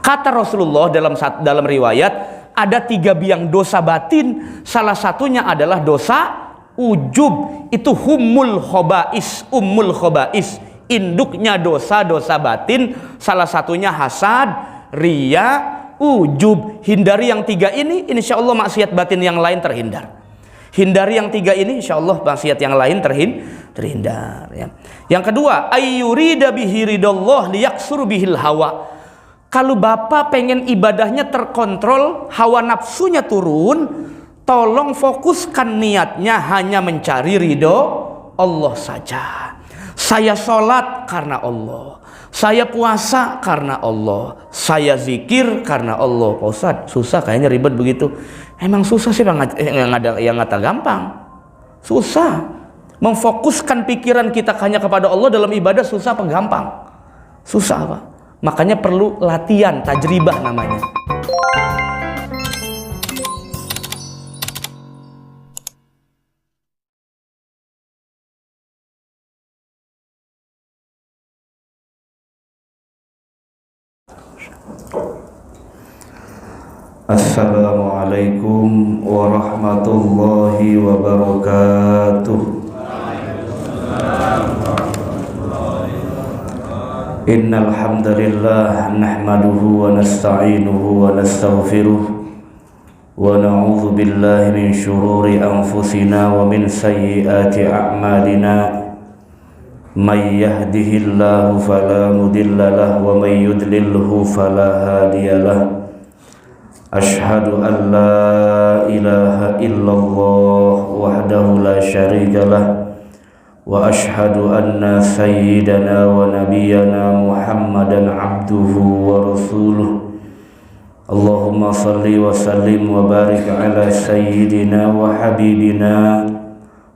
Kata Rasulullah dalam riwayat, ada 3 biang dosa batin. Salah satunya adalah dosa ujub. Itu ummul khobais, induknya dosa-dosa batin. Salah satunya hasad, riya, ujub. Hindari yang 3 ini, insya Allah maksiat batin yang lain terhindar. Hindari yang 3 ini, insya Allah maksiat yang lain terhindar ya. Yang kedua, ayyurida bihi ridallah liyaksur bihil hawa. Kalau bapak pengen ibadahnya terkontrol, hawa nafsunya turun, tolong fokuskan niatnya hanya mencari ridho Allah saja. Saya sholat karena Allah, saya puasa karena Allah, saya zikir karena Allah. Pak Ustadz, susah kayaknya, ribet begitu. Emang susah sih, yang ngata gampang. Susah. Memfokuskan pikiran kita hanya kepada Allah dalam ibadah susah apa gampang? Susah, Pak. Makanya perlu latihan, tajribah namanya. Assalamualaikum warahmatullahi wabarakatuh. Innal hamdalillah nahmaduhu wa nasta'inuhu wa nastaghfiruh wa na'udzu billahi min shururi anfusina wa min sayyiati a'malina. May yahdihillahu fala mudilla lahu wa may yudlilhu fala hadiyalah. Ashhadu an la ilaha illallah wahdahu la syarikalah wa ashhadu anna sayyidana wa nabiyyana Muhammadan abduhu wa rasuluh. Allahumma salli wa sallim wa barik ala sayyidina wa habibina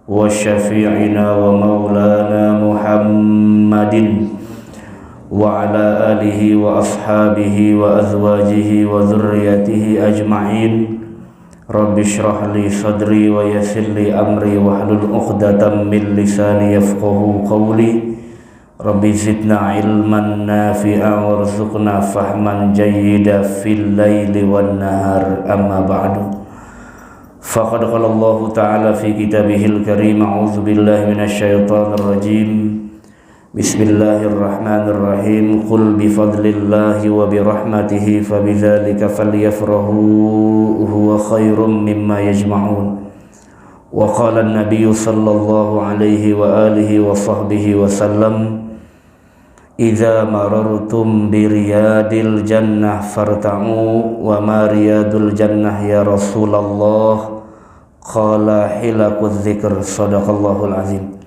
wa syafi'ina wa maulana Muhammadin wa ala alihi wa ashabihi wa azwajihi wa dhurriyyatihi ajma'in. Rabbi shrah li sadri wa yassir li amri wa hlul 'uqdatam min lisani yafqahu qawli. Rabbi zidna ilman nafi'an warzuqna fahman jayyida fil laili wan nahar, amma ba'du. Faqad qala Allah ta'ala fi kitabihil karim, a'udzu billahi minasy syaithanir rajim. Bismillahirrahmanirrahim. Qul bifadlillahi wa birahmatihi fabidzalika falyafrahu huwa khairum mimma yajma'un. Wa qala an-nabiy sallallahu alaihi wa alihi wa sahbihi wa sallam, idza marartum bi riyadil jannah farta'u. Wa ma riyadul jannah ya Rasulullah? Qala hilaqudz dzikr. Shadaqallahul azim.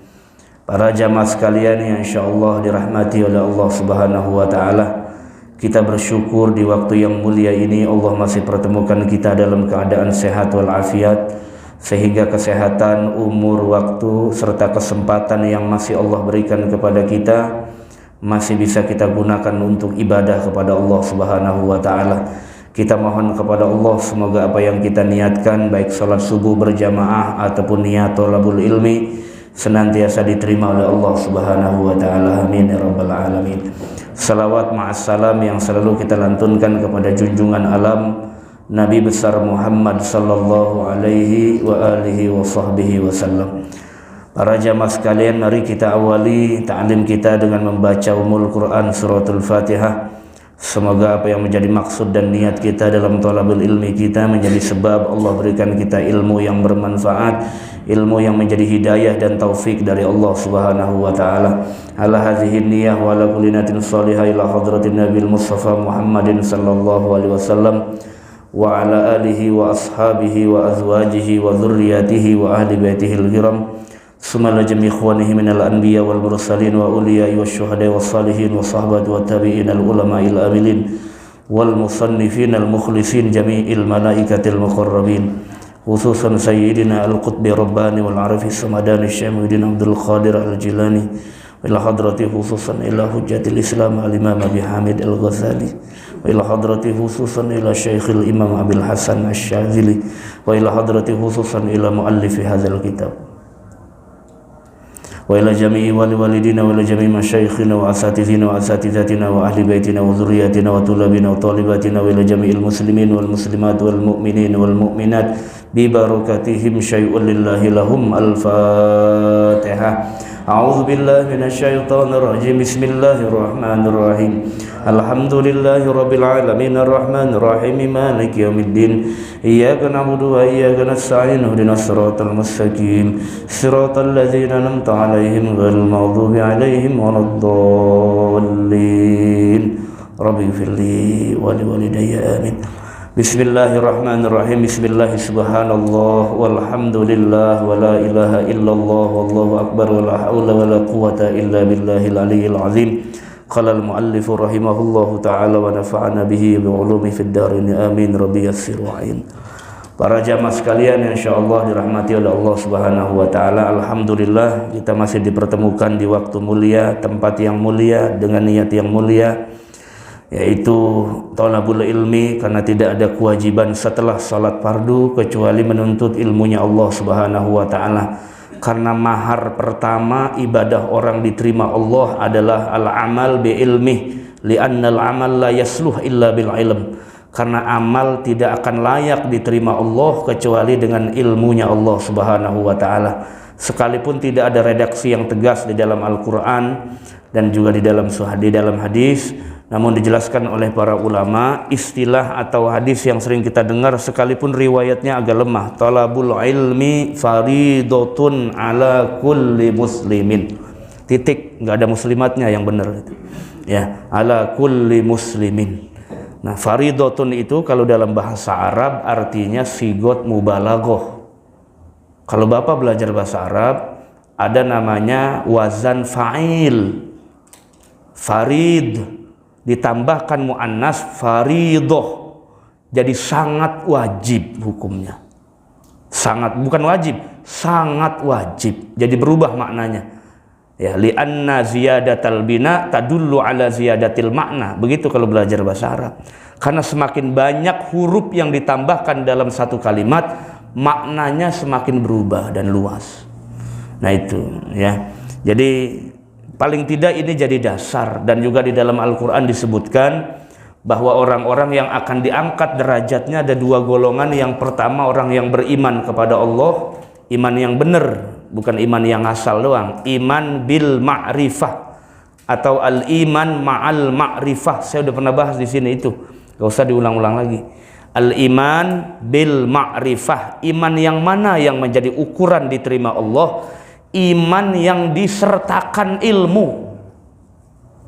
Para jamaah sekalian yang insyaallah dirahmati oleh Allah Subhanahu wa taala, kita bersyukur di waktu yang mulia ini Allah masih pertemukan kita dalam keadaan sehat walafiat, sehingga kesehatan, umur, waktu serta kesempatan yang masih Allah berikan kepada kita masih bisa kita gunakan untuk ibadah kepada Allah Subhanahu wa taala. Kita mohon kepada Allah semoga apa yang kita niatkan, baik salat subuh berjamaah ataupun niat thalabul ilmi, senantiasa diterima oleh Allah Subhanahu wa taala. Amin ya rabbal alamin. Salawat ma'assalam yang selalu kita lantunkan kepada junjungan alam Nabi besar Muhammad sallallahu alaihi wa alihi wa sahbihi wasallam. Para jamaah sekalian, mari kita awali ta'lim kita dengan membaca Ummul Quran suratul Fatihah. Semoga apa yang menjadi maksud dan niat kita dalam thalabul ilmi kita menjadi sebab Allah berikan kita ilmu yang bermanfaat, ilmu yang menjadi hidayah dan taufik dari Allah Subhanahu wa taala. Ala hadhihi niyyah wa ala kulli niyatin shalihah ila hadratin Nabil Mustafa Muhammadin sallallahu alaihi wasallam wa ala alihi wa ashabihi wa azwajihi wa dhurriyyatihi wa ahli baitihil kiram. Summa jami' ikhwanihi minal anbiya wal mursalin wa uliyai wasyuhada wassalihin wa sahbati wa tabi'in al ulama'il amilin wal musannifin al mukhlisin jami'il malaikatil muqarrabin, khususan sayyidina al-qutbi rabbani wal arifi samadani syamudin Abdul Qadir al-Jilani wa ila hadrati khususan ila hujjatil islam al-imam Abi Hamid al-Ghazali wa ila hadrati khususan ila syekhil imam Abil Hasan asy-Syadzili wa ila hadrati khususan ila muallifi hadzal kitab وإلى جميع والدينا وإلى جميع مشايخنا وأساتذتنا وأساتذتنا وأهل بيتنا وذرياتنا وطلابنا وطالباتنا وإلى جميع المسلمين والمسلمات والمؤمنين والمؤمنات ببركاتهم شيء لله لهم. الفاتحة. أعوذ بالله من الشيطان الرجيم. بسم الله الرحمن الرحيم. الحمد لله رب العالمين الرحمن الرحيم مالك يوم الدين إياك نعبد وإياك نستعين اهدنا الصراط المستقيم صراط الذين أنعمت عليهم غير المغضوب عليهم ولا الضالين رب اغفر لي ولوالدي آمين. بسم الله الرحمن الرحيم. بسم الله سبحان الله والحمد لله ولا إله إلا الله والله أكبر ولا حول ولا قوة إلا بالله العلي العظيم. قال المؤلف رحمه الله تعالى ونفعنا به بعلومه في الدارين آمين. ربي يسر وعين. Para jamaah sekalian yang insyaallah dirahmati oleh Allah Subhanahu wa taala, alhamdulillah kita masih dipertemukan di waktu mulia, tempat yang mulia dengan niat yang mulia, yaitu thalabul ilmi, karena tidak ada kewajiban setelah salat fardu kecuali menuntut ilmunya Allah Subhanahu wa taala. Karena mahar pertama ibadah orang diterima Allah adalah al-amal bi ilmi, li'anna al-amal la yasluh illa bil ilm. Karena amal tidak akan layak diterima Allah kecuali dengan ilmunya Allah Subhanahu wa taala. Sekalipun tidak ada redaksi yang tegas di dalam Al-Qur'an dan juga di dalam hadis, namun dijelaskan oleh para ulama, istilah atau hadis yang sering kita dengar sekalipun riwayatnya agak lemah, talabul ilmi faridatun ala kulli muslimin. Titik, nggak ada muslimatnya yang benar itu. Ya, ala kulli muslimin. Nah, faridatun itu kalau dalam bahasa Arab artinya sigot mubalaghah. Kalau Bapak belajar bahasa Arab ada namanya wazan fa'il. Farid ditambahkan muannas faridoh, jadi sangat wajib hukumnya. Sangat, bukan wajib, sangat wajib. Jadi berubah maknanya. Ya, li'anna ziyadatal bina tadullu ala ziyadatil makna. Begitu kalau belajar bahasa Arab. Karena semakin banyak huruf yang ditambahkan dalam satu kalimat, maknanya semakin berubah dan luas. Nah itu ya. Jadi paling tidak ini jadi dasar, dan juga di dalam Al-Quran disebutkan bahwa orang-orang yang akan diangkat derajatnya ada dua golongan. Yang pertama orang yang beriman kepada Allah, iman yang benar, bukan iman yang asal doang, iman bil ma'rifah atau al-iman ma'al ma'rifah. Saya udah pernah bahas di sini itu, gak usah diulang-ulang lagi. Al-iman bil ma'rifah, iman yang mana yang menjadi ukuran diterima Allah? Iman yang disertakan ilmu.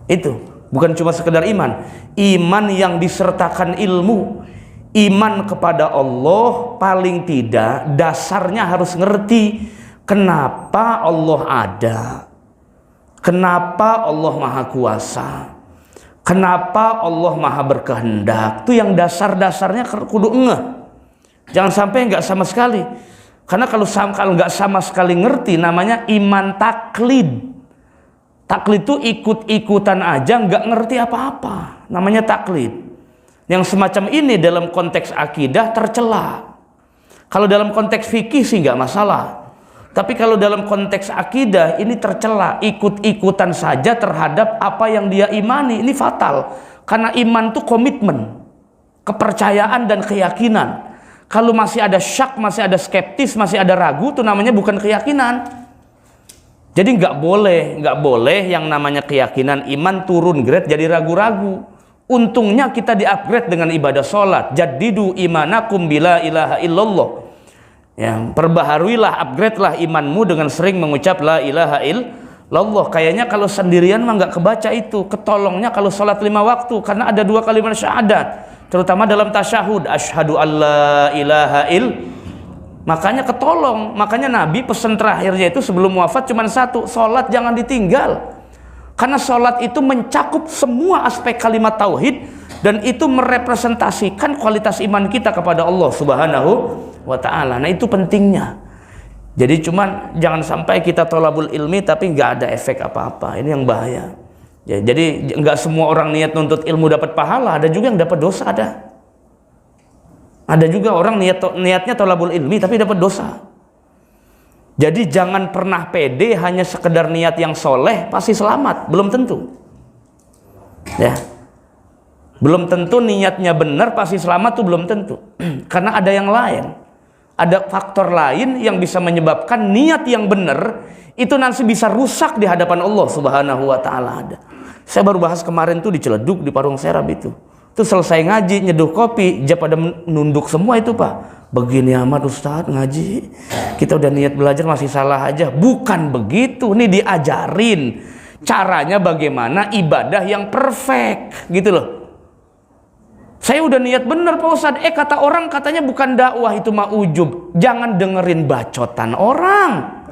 Itu bukan cuma sekedar iman, iman yang disertakan ilmu. Iman kepada Allah paling tidak dasarnya harus ngerti kenapa Allah ada, kenapa Allah Maha Kuasa, kenapa Allah Maha Berkehendak. Itu yang dasar-dasarnya kudu ngeh. Jangan sampai nggak sama sekali. Karena kalau nggak sama sekali ngerti, namanya iman taklid. Taklid itu ikut-ikutan aja, nggak ngerti apa-apa. Namanya taklid. Yang semacam ini dalam konteks akidah tercela. Kalau dalam konteks fikih sih nggak masalah. Tapi kalau dalam konteks akidah ini tercela, ikut-ikutan saja terhadap apa yang dia imani. Ini fatal. Karena iman itu komitmen, kepercayaan dan keyakinan. Kalau masih ada syak, masih ada skeptis, masih ada ragu, itu namanya bukan keyakinan. Jadi nggak boleh yang namanya keyakinan iman turun grade jadi ragu-ragu. Untungnya kita di-upgrade dengan ibadah sholat. Jaddidu imanakum bila ilaha illallah. Ya, perbaharuilah, upgrade lah imanmu dengan sering mengucap la ilaha illallah. Kayaknya kalau sendirian mah nggak kebaca itu. Ketolongnya kalau sholat 5 waktu, karena ada 2 kalimat syahadat. Terutama dalam tasyahud, asyhadu alla ilaha illallah. Makanya ketolong. Makanya Nabi pesan terakhirnya itu sebelum wafat cuma 1, sholat jangan ditinggal. Karena sholat itu mencakup semua aspek kalimat tauhid, dan itu merepresentasikan kualitas iman kita kepada Allah Subhanahu wa ta'ala. Nah itu pentingnya. Jadi cuman jangan sampai kita thalabul ilmi tapi nggak ada efek apa-apa. Ini yang bahaya. Ya, jadi nggak semua orang niat nuntut ilmu dapat pahala, ada juga yang dapat dosa. Ada juga orang niatnya thalabul ilmi tapi dapat dosa. Jadi jangan pernah pede hanya sekedar niat yang soleh pasti selamat, belum tentu. Ya, belum tentu niatnya benar pasti selamat tuh belum tentu. Karena ada yang lain, ada faktor lain yang bisa menyebabkan niat yang benar itu nanti bisa rusak di hadapan Allah Subhanahu wa Ta'ala. Saya baru bahas kemarin tuh di Ciledug, di Parung Serap itu selesai ngaji, nyeduh kopi, dia pada nunduk semua itu, Pak. Begini amat Ustadz ngaji, kita udah niat belajar masih salah aja. Bukan begitu, ini diajarin caranya bagaimana ibadah yang perfect gitu loh. Saya udah niat bener Pak Ustadz, kata orang katanya bukan dakwah, itu mah ujub. Jangan dengerin bacotan orang.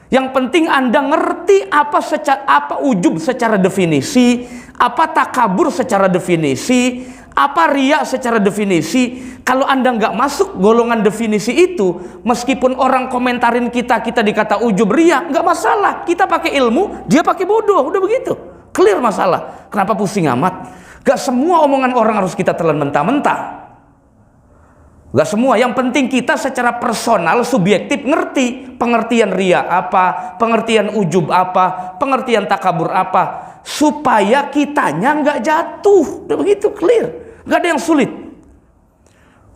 Yang penting Anda ngerti apa ujub secara definisi, apa takabur secara definisi, apa riya secara definisi. Kalau Anda nggak masuk golongan definisi itu, meskipun orang komentarin kita dikata ujub riya, nggak masalah. Kita pakai ilmu, dia pakai bodoh, udah begitu. Clear masalah. Kenapa pusing amat? Gak semua omongan orang harus kita telan mentah-mentah. Gak semua, yang penting kita secara personal, subjektif ngerti pengertian riya apa, pengertian ujub apa, pengertian takabur apa, supaya kitanya nggak jatuh. Udah begitu, clear. Gak ada yang sulit.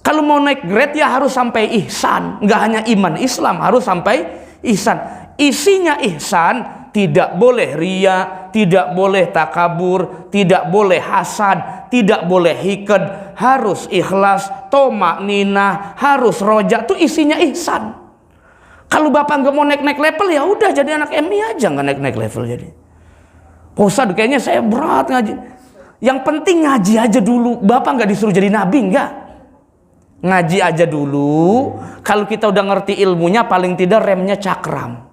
Kalau mau naik grade ya harus sampai ihsan, nggak hanya iman Islam, harus sampai ihsan. Isinya ihsan, tidak boleh riya, tidak boleh takabur, tidak boleh hasad, tidak boleh hikad, harus ikhlas, tomak ninah, harus roja. Itu isinya ihsan. Kalau bapak nggak mau naik level, ya udah jadi anak MI aja, nggak naik level jadi. Ustadz kayaknya saya berat ngaji. Yang penting ngaji aja dulu. Bapak nggak disuruh jadi nabi, nggak. Ngaji aja dulu. Kalau kita udah ngerti ilmunya, paling tidak remnya cakram.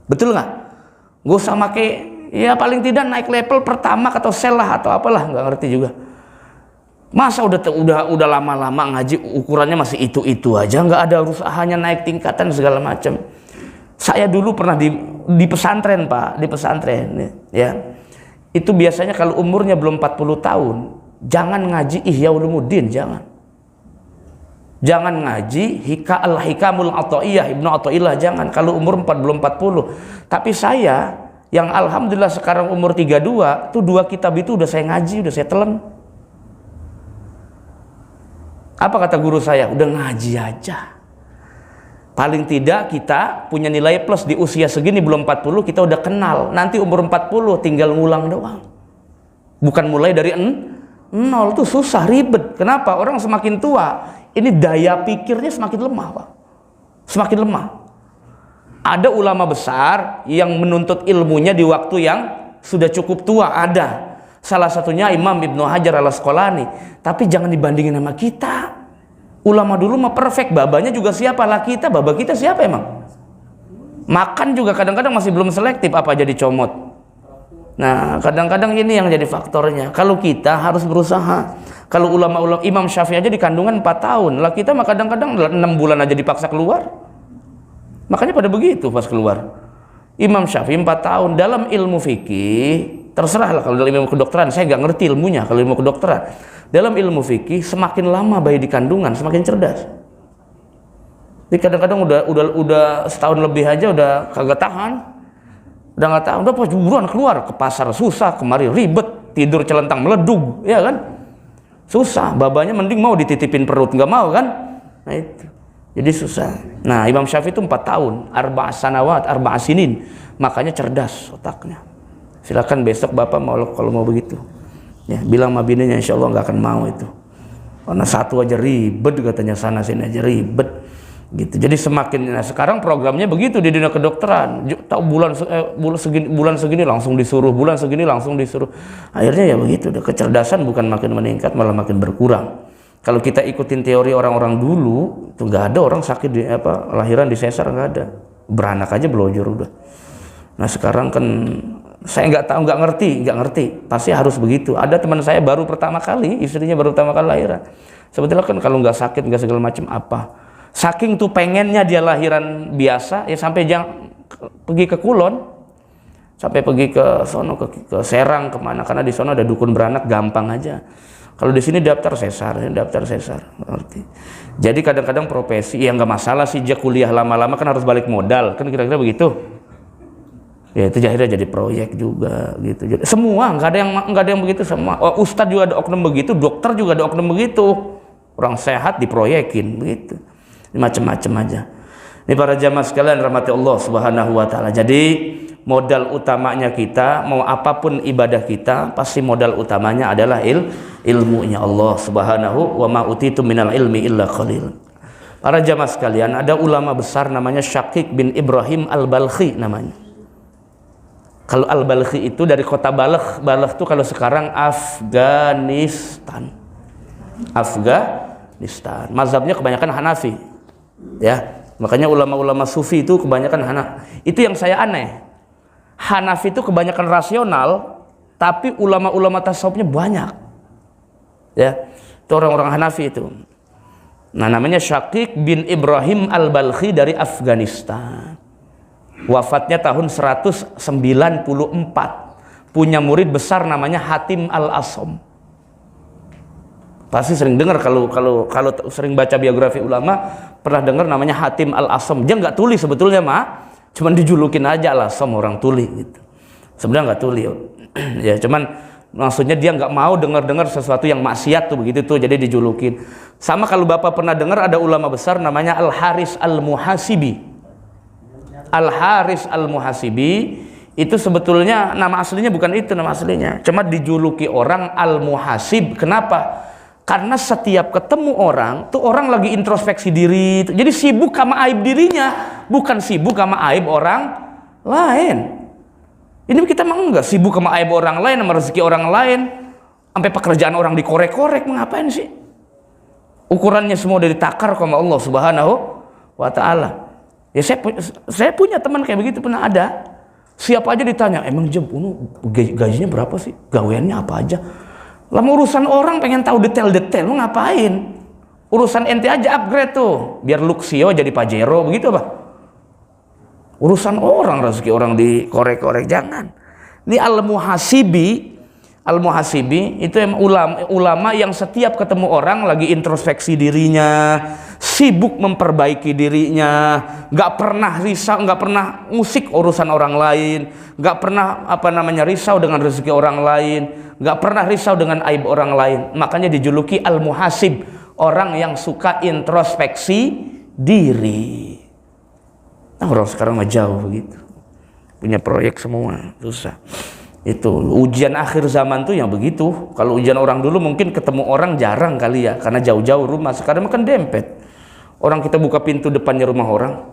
Betul nggak? Gak usah pakai, ya paling tidak naik level pertama atau sel lah atau apalah, nggak ngerti juga. Masa udah lama-lama ngaji ukurannya masih itu aja, nggak ada usahanya naik tingkatan segala macam. Saya dulu pernah di pesantren Pak, di pesantren ya. Itu biasanya kalau umurnya belum 40 tahun, jangan ngaji Ihya Ulumuddin, jangan. Jangan ngaji Al-Hikamul Athaiyah Ibnu Athaillah, jangan kalau umur belum 40. Tapi saya yang alhamdulillah sekarang umur 32, tuh 2 kitab itu udah saya ngaji, udah saya telan. Apa kata guru saya? Udah ngaji aja. Paling tidak kita punya nilai plus di usia segini belum 40, kita udah kenal. Nanti umur 40 tinggal ngulang doang. Bukan mulai dari nol, tuh susah, ribet. Kenapa? Orang semakin tua, ini daya pikirnya semakin lemah, Pak. Semakin lemah. Ada ulama besar yang menuntut ilmunya di waktu yang sudah cukup tua, ada. Salah satunya Imam Ibnu Hajar Al-Asqalani. Tapi jangan dibandingin sama kita. Ulama dulu mah perfect, babanya juga siapa lah kita, baba kita siapa emang? Makan juga kadang-kadang masih belum selektif, apa jadi comot. Nah, kadang-kadang ini yang jadi faktornya. Kalau kita harus berusaha. Kalau ulama-ulama Imam Syafi'i aja di kandungan 4 tahun, lah kita mah kadang-kadang 6 bulan aja dipaksa keluar. Makanya pada begitu pas keluar. Imam Syafi'i 4 tahun dalam ilmu fikih, terserah lah kalau dalam ilmu kedokteran, saya nggak ngerti ilmunya kalau ilmu kedokteran. Dalam ilmu fikih, semakin lama bayi di kandungan semakin cerdas. Jadi kadang-kadang udah setahun lebih aja udah kagak tahan. Udah nggak tahan, udah pas buruan keluar ke pasar, susah, kemari ribet, tidur celentang meledug, ya kan? Susah, babanya mending mau dititipin perut, nggak mau kan? Nah itu, jadi susah. Nah Imam Syafi'i itu 4 tahun, arba'a sanawat, arba'a sinin, makanya cerdas otaknya. Silakan besok bapak mau kalau mau begitu, ya bilang sama bininya, insya Allah nggak akan mau itu. Karena satu aja ribet katanya, sana sini aja ribet. Gitu. Jadi semakin, nah sekarang programnya begitu di dunia kedokteran, tahu bulan segini langsung disuruh, bulan segini langsung disuruh. Akhirnya ya begitu, udah kecerdasan bukan makin meningkat malah makin berkurang. Kalau kita ikutin teori orang-orang dulu, itu nggak ada orang sakit di lahiran di sesar, nggak ada, beranak aja belojor udah. Nah sekarang kan saya nggak tahu, nggak ngerti, pasti harus begitu. Ada teman saya baru pertama kali, istrinya baru pertama kali lahiran. Sebetulnya kan kalau nggak sakit nggak segala macam apa. Saking tuh pengennya dia lahiran biasa, ya sampai pergi ke Kulon, sampai pergi ke sono ke Serang kemana, karena di sono ada dukun beranak gampang aja. Kalau di sini daftar sesar, ngerti. Jadi kadang-kadang profesi ya nggak masalah sih, dia kuliah lama-lama kan harus balik modal, kan kira-kira begitu. Ya itu akhirnya jadi proyek juga gitu. Jadi, semua nggak ada yang begitu semua. Oh, ustadz juga ada oknum begitu, dokter juga ada oknum begitu. Orang sehat diproyekin begitu. Ini macam-macam aja. Ini para jamaah sekalian rahmati Allah Subhanahu wa taala. Jadi modal utamanya kita, mau apapun ibadah kita, pasti modal utamanya adalah ilmunya Allah Subhanahu wa ma utitu minal ilmi illa qalil. Para jamaah sekalian, ada ulama besar namanya Syakik bin Ibrahim Al-Balkhi namanya. Kalau Al-Balkhi itu dari kota Balkh. Balkh itu kalau sekarang Afghanistan. Mazhabnya kebanyakan Hanafi. Ya. Makanya ulama-ulama sufi itu kebanyakan itu yang saya aneh. Hanafi itu kebanyakan rasional, tapi ulama-ulama tasawufnya banyak. Ya, itu orang-orang Hanafi itu. Nah, namanya Syakik bin Ibrahim Al-Balkhi dari Afghanistan. Wafatnya tahun 194. Punya murid besar namanya Hatim Al-Asam. Pasti sering dengar kalau sering baca biografi ulama, pernah dengar namanya Hatim Al-Asam. Dia nggak tuli sebetulnya mah, cuman dijulukin aja Al-Asam, orang tuli gitu. Sebenarnya nggak tuli. Ya, cuman maksudnya dia nggak mau dengar sesuatu yang maksiat tuh begitu tuh, jadi dijulukin. Sama kalau Bapak pernah dengar ada ulama besar namanya Al-Haris Al-Muhasibi. Al-Haris Al-Muhasibi itu sebetulnya nama aslinya bukan itu nama aslinya, cuma dijuluki orang Al-Muhasib. Kenapa? Karena setiap ketemu orang tuh orang lagi introspeksi diri, jadi sibuk sama aib dirinya, bukan sibuk sama aib orang lain. Ini kita mah enggak sibuk sama aib orang lain, sama rezeki orang lain, sampai pekerjaan orang dikorek-korek. Ngapain sih? Ukurannya semua udah ditakar sama Allah Subhanahu wa taala. Ya saya punya teman kayak begitu, pernah ada. Siapa aja ditanya, emang Jeb, gajinya berapa sih? Gaweannya apa aja? Lama urusan orang pengen tahu detail-detail, lu ngapain? Urusan ente aja upgrade tuh, biar Luxio jadi Pajero, begitu apa? Urusan orang, rezeki orang dikorek-korek, jangan. Ini Al-Muhasibi itu emang ulama yang setiap ketemu orang lagi introspeksi dirinya, sibuk memperbaiki dirinya, nggak pernah risau, nggak pernah musik urusan orang lain, nggak pernah risau dengan rezeki orang lain, nggak pernah risau dengan aib orang lain. Makanya dijuluki Al-Muhasib, orang yang suka introspeksi diri. Nah, orang sekarang mah jauh begitu, punya proyek semua, susah. Itu ujian akhir zaman tuh yang begitu. Kalau ujian orang dulu mungkin ketemu orang jarang kali ya, karena jauh-jauh rumah. Sekarang makan dempet, orang kita buka pintu depannya rumah orang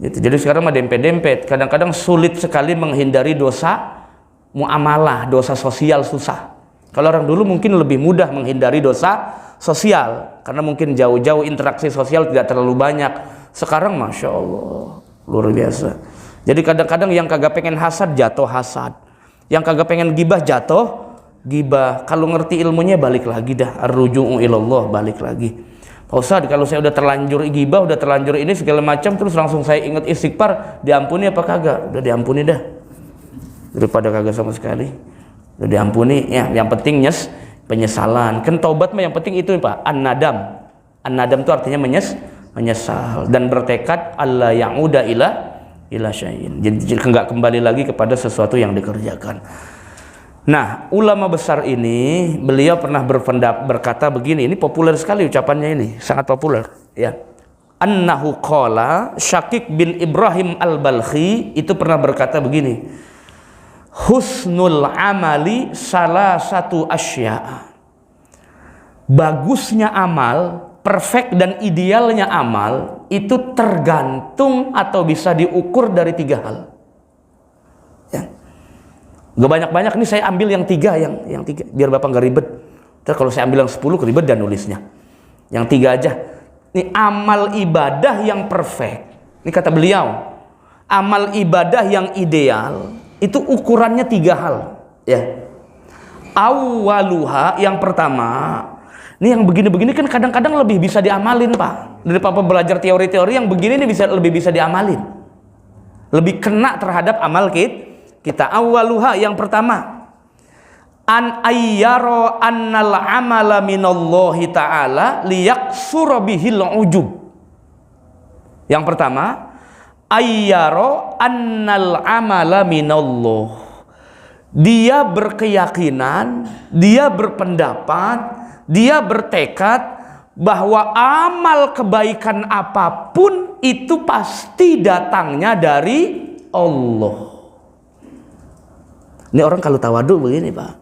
gitu. Jadi sekarang mah dempet-dempet. Kadang-kadang sulit sekali menghindari dosa muamalah, dosa sosial susah. Kalau orang dulu mungkin lebih mudah menghindari dosa sosial, karena mungkin jauh-jauh interaksi sosial tidak terlalu banyak. Sekarang Masya Allah luar biasa. Jadi kadang-kadang yang kagak pengen hasad jatuh hasad, yang kagak pengen gibah jatuh gibah. Kalau ngerti ilmunya balik lagi dah, ar-ruju'u ilallah, balik lagi. Pak Ustadz, kalau saya udah terlanjur gibah, udah terlanjur ini segala macam, terus langsung saya ingat istighfar, diampuni apa kagak? Udah diampuni dah, daripada kagak sama sekali. Udah diampuni ya, yang penting penyesalan. Kan taubat mah yang penting itu Pak, an-nadam. An-nadam itu artinya menyesal dan bertekad Allah ya'uda ila syai'in. Jadi enggak kembali lagi kepada sesuatu yang dikerjakan. Nah, ulama besar ini beliau pernah berkata begini, ini populer sekali ucapannya ini, sangat populer ya. Annahu qala, Syakik bin Ibrahim Al-Balkhi itu pernah berkata begini, husnul amali salah satu asya. Bagusnya amal, perfect dan idealnya amal itu tergantung atau bisa diukur dari 3 hal. Ya. Gak banyak-banyak, nih saya ambil yang 3, yang 3 biar Bapak gak ribet. Terus kalau saya ambil yang 10 keribet dan nulisnya. Yang 3 aja. Ini amal ibadah yang perfect. Ini kata beliau, amal ibadah yang ideal itu ukurannya 3 hal. Ya. Awaluha, yang pertama. Ini yang begini-begini kan kadang-kadang lebih bisa diamalin Pak. Dari Papa belajar teori-teori yang begini ini lebih bisa diamalin. Lebih kena terhadap amal kita. Awaluha, yang pertama. an ayyara annal amala minallahi ta'ala liyaksura bihil ujub. Yang pertama, ayyara annal amala minallah. Dia berkeyakinan, dia berpendapat, dia bertekad bahwa amal kebaikan apapun itu pasti datangnya dari Allah. Ini orang kalau tawadu begini, Pak.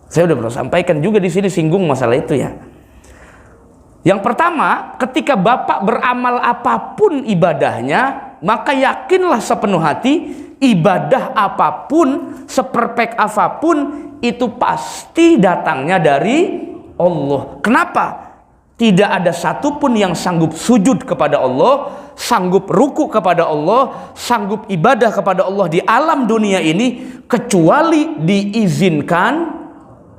Saya udah pernah sampaikan juga di sini, singgung masalah itu ya. Yang pertama, ketika Bapak beramal apapun ibadahnya, maka yakinlah sepenuh hati, ibadah apapun, seperfect apapun, itu pasti datangnya dari Allah. Kenapa? Tidak ada satupun yang sanggup sujud kepada Allah, sanggup ruku kepada Allah, sanggup ibadah kepada Allah di alam dunia ini, kecuali diizinkan.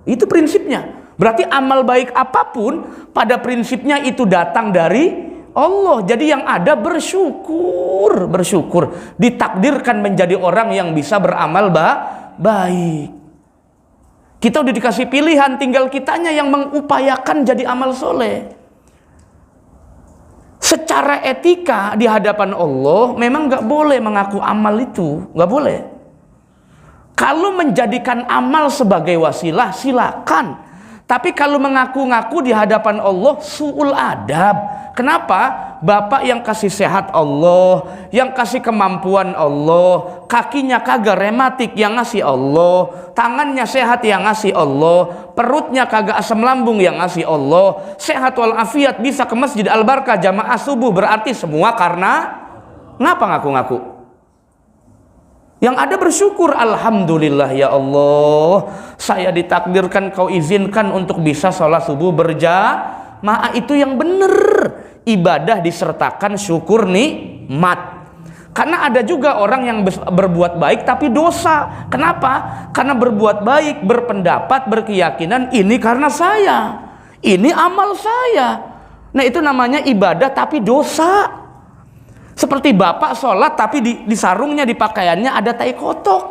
Itu prinsipnya. Berarti amal baik apapun pada prinsipnya itu datang dari Allah. Jadi yang ada bersyukur, ditakdirkan menjadi orang yang bisa beramal baik. Kita udah dikasih pilihan, tinggal kitanya yang mengupayakan jadi amal soleh. Secara etika di hadapan Allah memang nggak boleh mengaku amal itu, nggak boleh. Kalau menjadikan amal sebagai wasilah silakan. Tapi kalau mengaku-ngaku di hadapan Allah, su'ul adab. Kenapa? Bapak yang kasih sehat Allah, yang kasih kemampuan Allah, kakinya kagak rematik yang ngasih Allah, tangannya sehat yang ngasih Allah, perutnya kagak asam lambung yang ngasih Allah, sehat walafiat bisa ke masjid Al-Barkah jamaah subuh, berarti semua karena ngapa ngaku-ngaku? Yang ada bersyukur, alhamdulillah ya Allah, saya ditakdirkan kau izinkan untuk bisa sholat subuh berjamaah. Itu yang benar. Ibadah disertakan syukur nikmat. Karena ada juga orang yang berbuat baik tapi dosa. Kenapa? Karena berbuat baik, berpendapat, berkeyakinan ini karena saya, ini amal saya. Nah itu namanya ibadah tapi dosa. Seperti bapak sholat tapi di sarungnya, di pakaiannya ada tai kotok,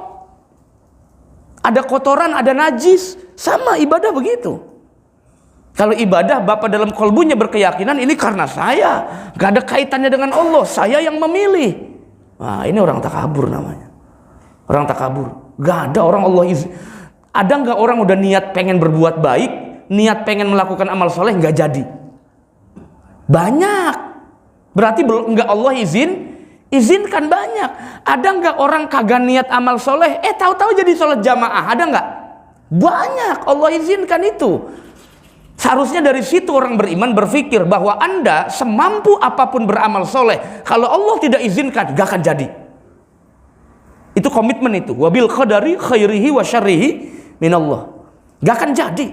ada kotoran, ada najis. Sama ibadah begitu. Kalau ibadah bapak dalam kolbunya berkeyakinan ini karena saya, gak ada kaitannya dengan Allah, saya yang memilih. Nah ini orang takabur namanya. Orang takabur. Gak ada orang Allah ada gak orang udah niat pengen berbuat baik, niat pengen melakukan amal soleh gak jadi? Banyak. Berarti enggak Allah izinkan banyak. Ada enggak orang kagak niat amal soleh, tahu-tahu jadi sholat jamaah? Ada enggak? Banyak. Allah izinkan itu. Seharusnya dari situ orang beriman berpikir bahwa Anda semampu apapun beramal soleh, kalau Allah tidak izinkan, gak akan jadi. Itu komitmen itu. Wabil qadari khairihi wa syarrihi minallah. Gak akan jadi.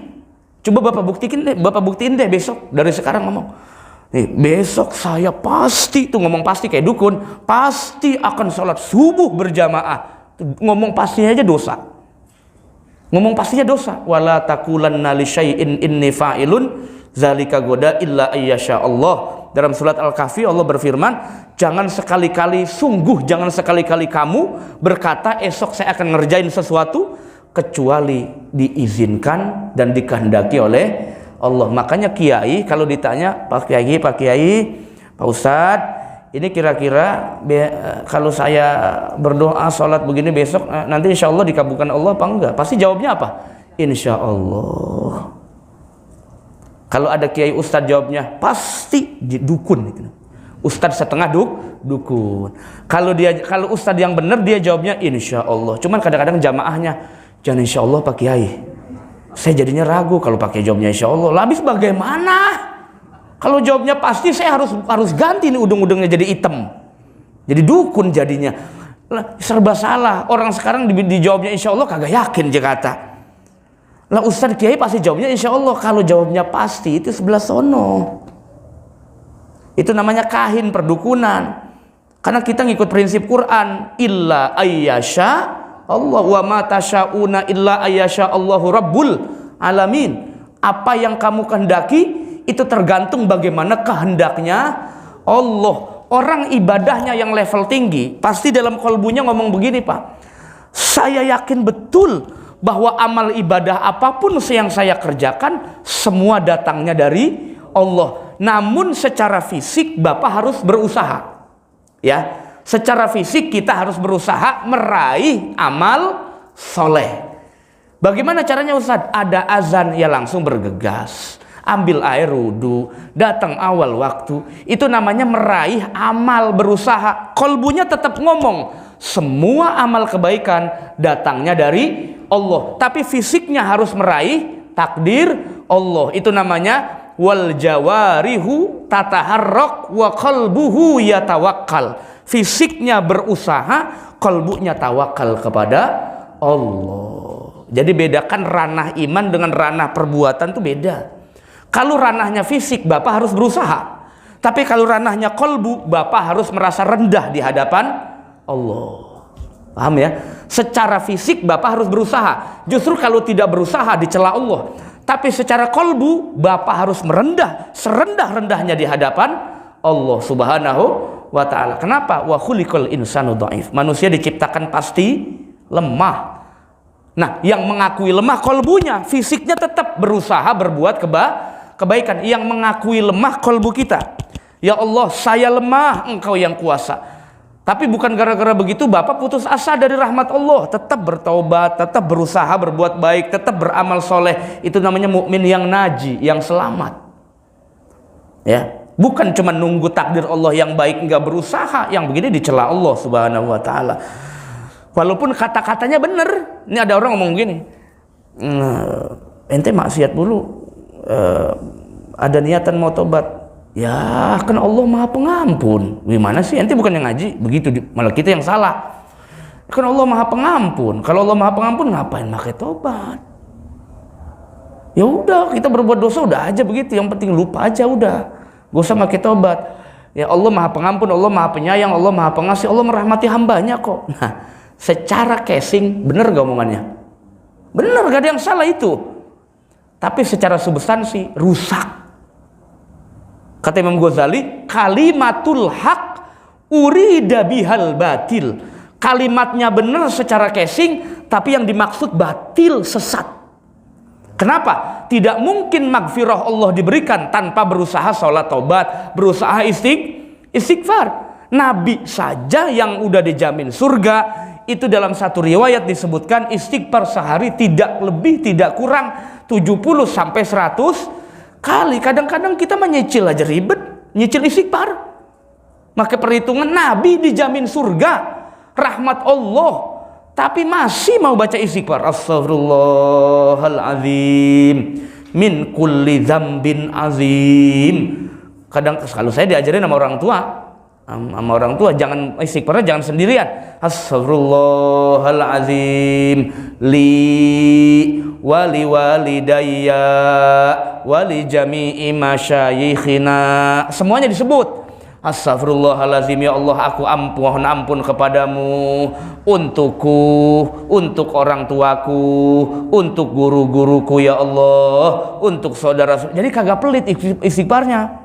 Coba Bapak buktiin deh besok, dari sekarang ngomong. Nih, besok saya pasti, tuh ngomong pasti kayak dukun, pasti akan sholat subuh berjamaah. Ngomong pastinya aja dosa. Ngomong pastinya dosa. Wala taqulanna li syai'in inni fa'ilun zalika goda illa ayyasha Allah. Dalam surat Al-Kahfi Allah berfirman, jangan sekali-kali kamu berkata esok saya akan ngerjain sesuatu kecuali diizinkan dan dikehendaki oleh Allah. Makanya kiai kalau ditanya, Pak Kiai, Pak Ustadz, ini kira-kira kalau saya berdoa sholat begini besok nanti insya Allah dikabulkan Allah apa enggak? Pasti jawabnya apa? Insya Allah. Kalau ada kiai ustadz jawabnya pasti dukun. Ustadz setengah dukun. Kalau ustadz yang benar dia jawabnya insya Allah. Cuman kadang-kadang jamaahnya jangan insya Allah Pak Kiai. Saya jadinya ragu kalau pakai jawabnya insya Allah. Habis bagaimana? Kalau jawabnya pasti saya harus ganti nih ujung-ujungnya jadi hitam. Jadi dukun jadinya. Serba salah. Orang sekarang dijawabnya insya Allah kagak yakin Jakarta. Lah Ustadz Kiai pasti jawabnya insya Allah. Kalau jawabnya pasti itu sebelah sono. Itu namanya kahin perdukunan. Karena kita ngikut prinsip Quran. Illa ayyasha Allah wa ma tasyauna illa ayyasha Allahu rabbul alamin. Apa yang kamu kehendaki itu tergantung bagaimana kehendaknya Allah. Orang ibadahnya yang level tinggi pasti dalam kolbunya ngomong begini, Pak, saya yakin betul bahwa amal ibadah apapun yang saya kerjakan semua datangnya dari Allah. Namun secara fisik Bapak harus berusaha. Ya, secara fisik kita harus berusaha meraih amal soleh. Bagaimana caranya Ustaz? Ada azan ya langsung bergegas, ambil air wudu, datang awal waktu. Itu namanya meraih amal, berusaha. Kolbunya tetap ngomong, semua amal kebaikan datangnya dari Allah. Tapi fisiknya harus meraih takdir Allah. Itu namanya wal jawarihu tataharrak wa qalbuhu yatawakkal. Fisiknya berusaha, kolbunya tawakal kepada Allah. Jadi bedakan ranah iman dengan ranah perbuatan itu beda. Kalau ranahnya fisik Bapak harus berusaha. Tapi kalau ranahnya kolbu Bapak harus merasa rendah di hadapan Allah. Paham ya? Secara fisik Bapak harus berusaha. Justru kalau tidak berusaha dicela Allah. Tapi secara kolbu Bapak harus merendah serendah-rendahnya di hadapan Allah Subhanahu wa ta'ala. Kenapa? Wa khuliqal insanu dhaif. Manusia diciptakan pasti lemah. Nah, yang mengakui lemah kolbunya, fisiknya tetap berusaha berbuat kebaikan. Yang mengakui lemah kolbu kita, ya Allah saya lemah, Engkau yang kuasa. Tapi bukan gara-gara begitu Bapak putus asa dari rahmat Allah. Tetap bertaubat, tetap berusaha berbuat baik, tetap beramal soleh. Itu namanya mukmin yang naji, yang selamat. Ya, bukan cuma nunggu takdir Allah yang baik nggak berusaha. Yang begini dicela Allah Subhanahu wa ta'ala. Walaupun kata-katanya benar. Ini ada orang ngomong gini, ente maksiat dulu, ada niatan mau tobat. Ya kan Allah maha pengampun. Gimana sih, ente bukan yang ngaji? Begitu, malah kita yang salah. Kan Allah maha pengampun. Kalau Allah maha pengampun ngapain pakai tobat? Ya udah, kita berbuat dosa udah aja begitu. Yang penting lupa aja udah, gak usah pakai tobat. Ya Allah maha pengampun, Allah maha penyayang, Allah maha pengasih, Allah merahmati hambanya kok. Nah, secara casing bener gak omongannya? Bener, gak ada yang salah itu. Tapi secara substansi rusak. Kata Imam Ghazali, kalimatul haq urida bihal batil. Kalimatnya bener secara casing, tapi yang dimaksud batil, sesat. Kenapa? Tidak mungkin magfirah Allah diberikan tanpa berusaha sholat taubat, berusaha istighfar. Nabi saja yang udah dijamin surga, itu dalam satu riwayat disebutkan istighfar sehari tidak lebih tidak kurang 70 sampai 100 kali. Kadang-kadang kita menyicil aja ribet, nyicil istighfar. Maka perhitungan Nabi dijamin surga, rahmat Allah, tapi masih mau baca istighfar. Astaghfirullahaladzim min kulli dzambin azim. Kadang kalau saya diajarin sama orang tua, jangan istighfarnya jangan sendirian. Astaghfirullahaladzim li wali walidayya wali jami'i masyayikhina. Semuanya disebut. Astaghfirullahaladzim, ya Allah aku mohon ampun kepadamu, untukku, untuk orang tuaku, untuk guru-guruku ya Allah, untuk saudara. Jadi kagak pelit istighfarnya.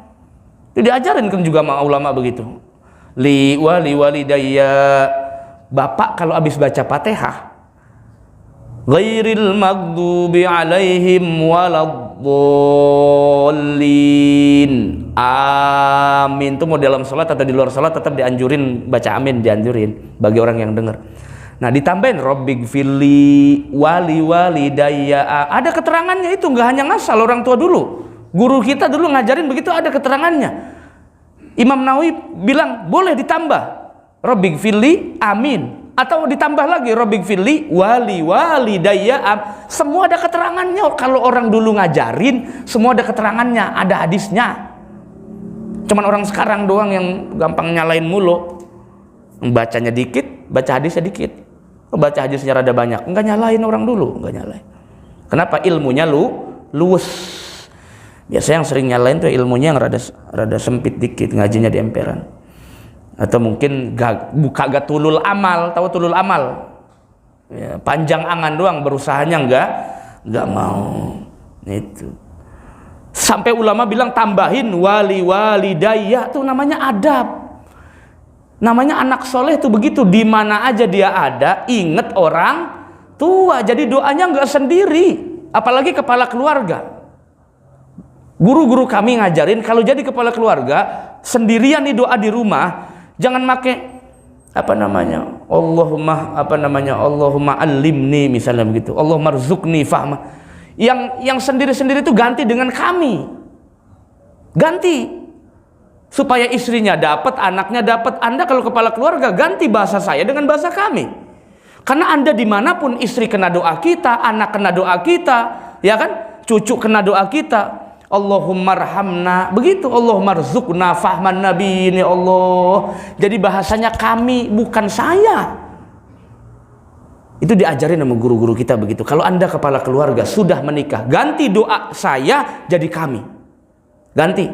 Itu diajarin kan juga sama ulama begitu. Li wali walidayya. Bapak kalau habis baca Fatihah, ghairil maghdubi alaihim waladdallin, amin. Itu mau dalam sholat atau di luar sholat tetap dianjurin baca amin, dianjurin bagi orang yang dengar. Nah ditambahin Rabbighfirli wali walidayya. Ada keterangannya itu, nggak hanya ngasal orang tua dulu. Guru kita dulu ngajarin begitu, ada keterangannya. Imam Nawawi bilang boleh ditambah Rabbighfirli amin, atau ditambah lagi Rabbighfirli wali walidayya. Semua ada keterangannya. Kalau orang dulu ngajarin semua ada keterangannya, ada hadisnya. Cuman orang sekarang doang yang gampang nyalain mulu, bacanya dikit, baca hadisnya dikit. Baca hadisnya rada banyak, enggak nyalain orang dulu, enggak nyalain. Kenapa? Ilmunya luwes. Biasanya yang sering nyalain tuh ilmunya yang rada sempit dikit, ngajinya di emperan. Atau mungkin kagak tulul amal. Tahu tulul amal? Ya, panjang angan doang, berusahanya enggak mau. Itu. Sampai ulama bilang tambahin wali walidayya, tuh namanya adab. Namanya anak soleh tuh begitu, di mana aja dia ada inget orang tua. Jadi doanya nggak sendiri, apalagi kepala keluarga. Guru-guru kami ngajarin kalau jadi kepala keluarga sendirian nih doa di rumah, jangan make Allahumma allimni misalnya begitu, Allahumma rzuqni fahma. Yang sendiri-sendiri itu ganti dengan kami. Ganti supaya istrinya dapat, anaknya dapat. Anda kalau kepala keluarga ganti bahasa saya dengan bahasa kami. Karena Anda dimanapun, istri kena doa kita, anak kena doa kita, ya kan? Cucu kena doa kita. Allahumma arhamna, begitu. Allahumma rzuqna fahman nabi, ini Allah. Jadi bahasanya kami, bukan saya. Itu diajarin sama guru-guru kita begitu. Kalau Anda kepala keluarga sudah menikah, ganti doa saya jadi kami. Ganti.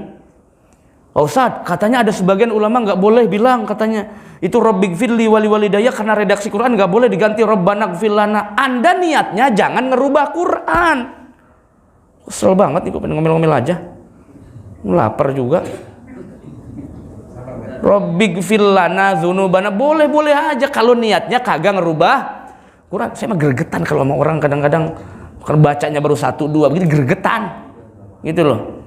Ustaz, katanya ada sebagian ulama nggak boleh bilang, katanya itu Rabbighfirli wali walidayya, karena redaksi Quran nggak boleh diganti Rabbanaghfir lana. Anda niatnya jangan ngerubah Quran. Kesel banget nih, gue pengen ngomel-ngomel aja. Lapar juga. Rabbighfir lana dzunubana, boleh-boleh aja kalau niatnya kagak ngerubah Quran. Saya mah gregetan kalau sama orang kadang-kadang bacanya baru 1, 2 begitu, gregetan. Gitu loh.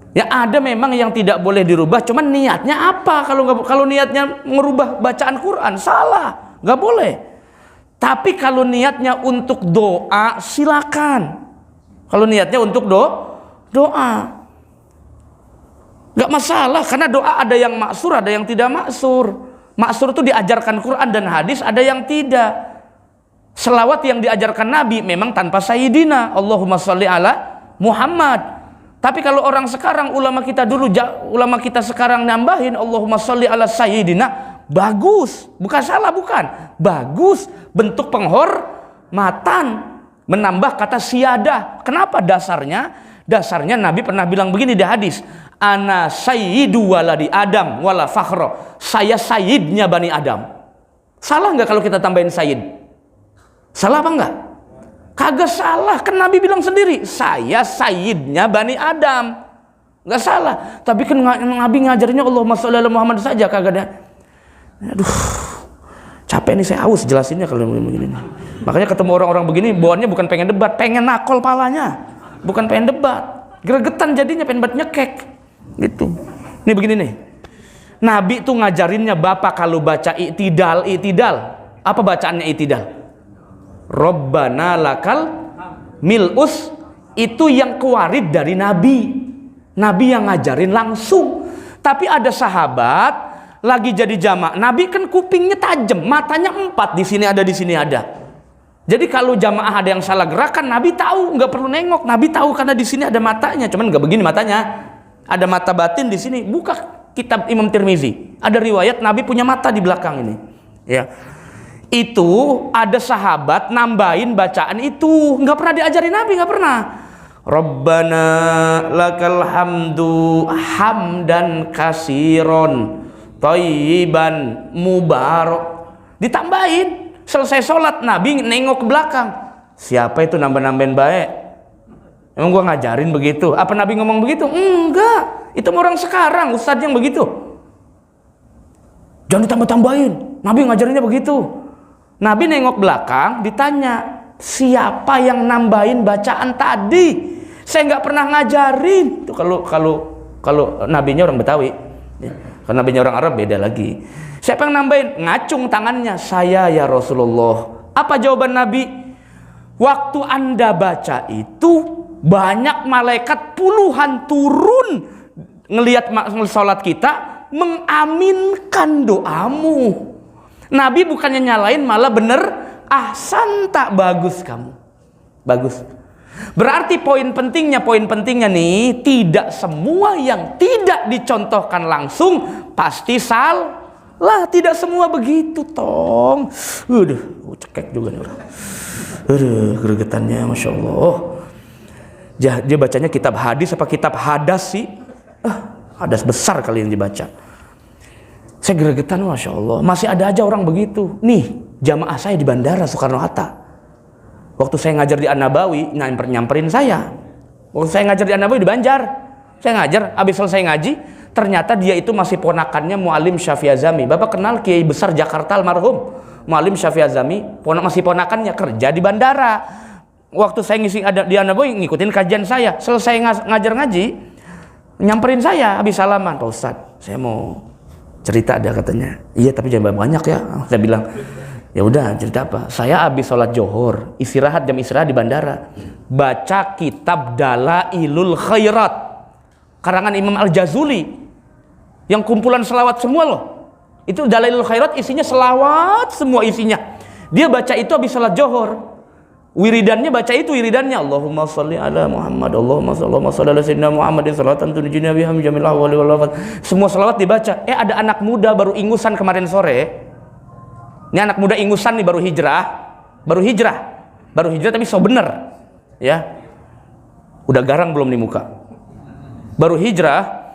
Ya ada memang yang tidak boleh dirubah, cuman niatnya apa? Kalau niatnya merubah bacaan Quran salah, nggak boleh. Tapi kalau niatnya untuk doa silakan. Kalau niatnya untuk doa nggak masalah, karena doa ada yang maksur, ada yang tidak maksur. Maksur itu diajarkan Quran dan hadis, ada yang tidak. Selawat yang diajarkan Nabi memang tanpa sayyidina, Allahumma sholli ala Muhammad. Tapi kalau orang sekarang, ulama kita dulu, ulama kita sekarang nambahin Allahumma sholli ala sayyidina, bagus, bukan salah, bukan, bagus, bentuk penghormatan, menambah kata siyadah. Kenapa dasarnya? Dasarnya Nabi pernah bilang begini di hadis, ana sayyidu waladi Adam wala fakhro, saya sayyidnya Bani Adam. Salah nggak kalau kita tambahin sayyid? Salah apa enggak? Kagak salah, kan Nabi bilang sendiri, saya sayyidnya Bani Adam. Nggak salah. Tapi kan Nabi ngajarnya Allahumma sholli ala Muhammad saja, kagak ada. Aduh, capek nih saya aus jelasinnya kalau begini. Makanya ketemu orang-orang begini, bawaannya bukan pengen debat, pengen nakol palanya. Bukan pengen debat. Gregetan jadinya, pengen buat nyekek. Gitu. Ini begini nih. Nabi tuh ngajarinnya Bapak kalau baca i'tidal. Apa bacaannya i'tidal? Rabbana lakal mil'us, itu yang kewarid dari Nabi. Nabi yang ngajarin langsung. Tapi ada sahabat lagi jadi jamaah. Nabi kan kupingnya tajam, matanya 4, di sini ada, di sini ada. Jadi kalau jamaah ada yang salah gerakan, Nabi tahu, nggak perlu nengok. Nabi tahu karena di sini ada matanya, cuman nggak begini matanya. Ada mata batin di sini. Buka kitab Imam Tirmizi. Ada riwayat Nabi punya mata di belakang ini. Ya. Itu ada sahabat nambahin bacaan itu, nggak pernah diajarin Nabi, nggak pernah. Rabbana lakal hamdu hamdan kasiron thayyiban mubarak. Ditambahin. Selesai sholat Nabi nengok ke belakang. Siapa itu nambah-nambahin baik? Emang gua ngajarin begitu? Apa Nabi ngomong begitu? Enggak. Itu orang sekarang, ustadz yang begitu. Jangan ditambah-tambahin. Nabi ngajarinnya begitu. Nabi nengok belakang, ditanya, siapa yang nambahin bacaan tadi? Saya nggak pernah ngajarin. Itu kalau nabinya orang Betawi, ya. Kalau nabinya orang Arab beda lagi. Siapa yang nambahin? Ngacung tangannya, saya ya Rasulullah. Apa jawaban Nabi? Waktu Anda baca itu banyak malaikat puluhan turun ngelihat sholat kita, mengaminkan doamu. Nabi bukannya nyalain, malah bener, ahsan, tak bagus kamu, bagus. Berarti poin pentingnya nih, tidak semua yang tidak dicontohkan langsung pasti salah. Tidak semua begitu, tong. Cekek juga nih orang. Gregetannya, masya Allah. Dia bacanya kitab hadis apa kitab hadas sih? Hadas besar kali yang dibaca. Saya gregetan, masya Allah. Masih ada aja orang begitu. Nih, jamaah saya di Bandara Soekarno-Hatta. Waktu saya ngajar di An-Nabawi, nyamperin saya. Waktu saya ngajar di An-Nabawi di Banjar, saya ngajar, habis selesai ngaji, Ternyata dia itu masih ponakannya Muallim Syafi'i Azami. Bapak kenal Kiai besar Jakarta almarhum Muallim Syafi'i Azami, masih ponakannya, kerja di bandara. Waktu saya ngisi di Anaboy ngikutin kajian saya, selesai ngajar ngaji, nyamperin saya habis salaman, Pak Ustadz, saya mau cerita ada katanya. Iya tapi jangan banyak ya. Saya bilang, ya udah cerita apa? Saya habis sholat Johor, jam istirahat di bandara, baca kitab Dalailul Khairat karangan Imam Al-Jazuli yang kumpulan selawat semua loh. Itu Dalailul Khairat isinya selawat semua isinya. Dia baca itu habis sholat Johor. Wiridannya baca itu wiridannya, Allahumma sholli ala Muhammad, Allahumma sholli ala sayyidina Muhammadin salatan tunjina biha min jamil ahwali wal afat. Semua selawat dibaca. Ada anak muda baru ingusan kemarin sore. Ini anak muda ingusan nih baru hijrah tapi so bener ya. Udah garang belum di muka. Baru hijrah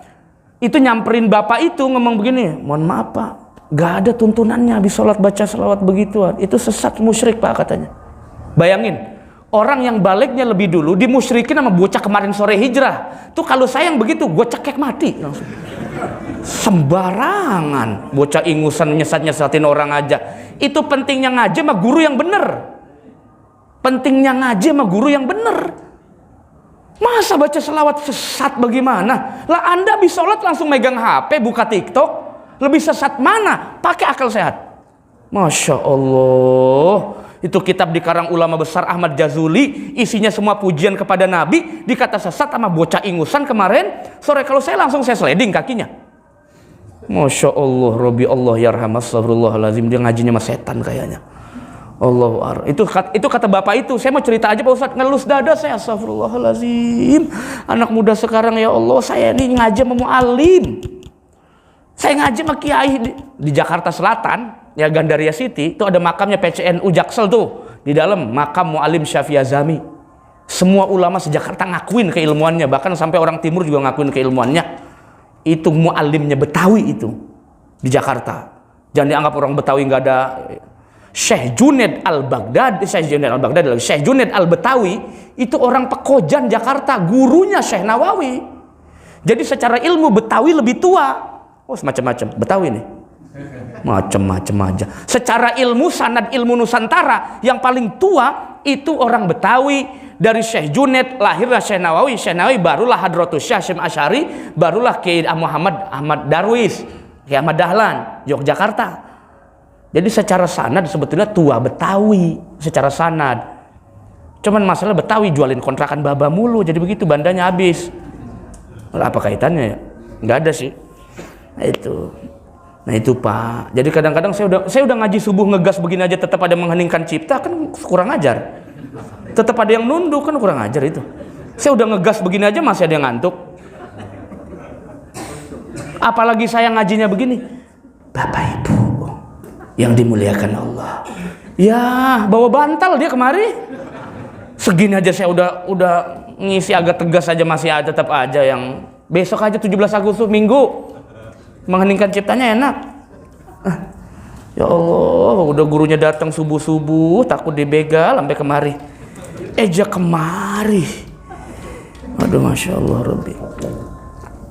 itu nyamperin bapak itu ngomong begini, mohon maaf Pak, gak ada tuntunannya habis sholat baca selawat begituan, itu sesat musyrik Pak katanya. Bayangin, orang yang baliknya lebih dulu dimusyrikin sama bocah kemarin sore hijrah. Tuh kalau sayang begitu, gue cekek mati langsung. Sembarangan, bocah ingusan nyesat-nyesatin orang aja. Itu pentingnya ngaji sama guru yang bener. Masa baca selawat sesat bagaimana? Lah Anda habis sholat langsung megang HP, buka TikTok, lebih sesat mana? Pakai akal sehat. Masya Allah. Itu kitab dikarang ulama besar Ahmad Jazuli, isinya semua pujian kepada Nabi, dikata sesat sama bocah ingusan kemarin sore. Kalau saya langsung saya sliding kakinya. Masya Allah, Rabbi Allah yarham, astagfirullahaladzim. Dia ngajinya sama setan kayaknya. Allahu Akbar. Itu kata bapak itu. Saya mau cerita aja Pak Ustadz, ngelus dada saya, astagfirullahaladzim. Anak muda sekarang ya Allah, saya ini ngaji sama mu'alim. Saya ngaji sama kiai di Jakarta Selatan. Ya Gandaria City itu ada makamnya PCNU Jaksel tuh, di dalam makam Muallim Syafi'i Azami. Semua ulama sejakarta ngakuin keilmuannya, bahkan sampai orang timur juga ngakuin keilmuannya. Itu muallimnya Betawi itu di Jakarta. Jangan dianggap orang Betawi nggak ada. Syekh Junaid Al-Baghdadi, Syekh Junaid Al-Betawi itu orang Pekojan Jakarta, gurunya Syekh Nawawi. Jadi secara ilmu Betawi lebih tua. Oh semacam-macam Betawi nih. Macem-macem aja. Secara ilmu sanad ilmu Nusantara yang paling tua itu orang Betawi. Dari Syekh Junaid lahirlah Syekh Nawawi. Syekh Nawawi barulah Hadratus Syekh Hasyim Asy'ari, barulah Kiai Ahmad Darwis, Kiai Ahmad Dahlan, Yogyakarta. Jadi secara sanad sebetulnya tua Betawi secara sanad. Cuman masalah Betawi jualin kontrakan baba mulu, jadi begitu bandanya habis. Apa kaitannya ya? Nggak ada sih. Nah itu Pak. Jadi kadang-kadang saya udah ngaji subuh ngegas begini aja tetap ada mengheningkan cipta, kan kurang ajar. Tetap ada yang nunduk, kan kurang ajar itu. Saya udah ngegas begini aja masih ada yang ngantuk. Apalagi saya ngajinya begini. Bapak Ibu yang dimuliakan Allah. Ya, bawa bantal dia kemari. Segini aja saya udah ngisi agak tegas aja masih ada, tetap aja yang besok aja 17 Agustus Minggu. Mengheningkan ciptanya enak. Ya Allah, udah gurunya datang subuh-subuh, takut dibegal sampai kemari. Eja kemari. Aduh, Masya Allah Rabbi.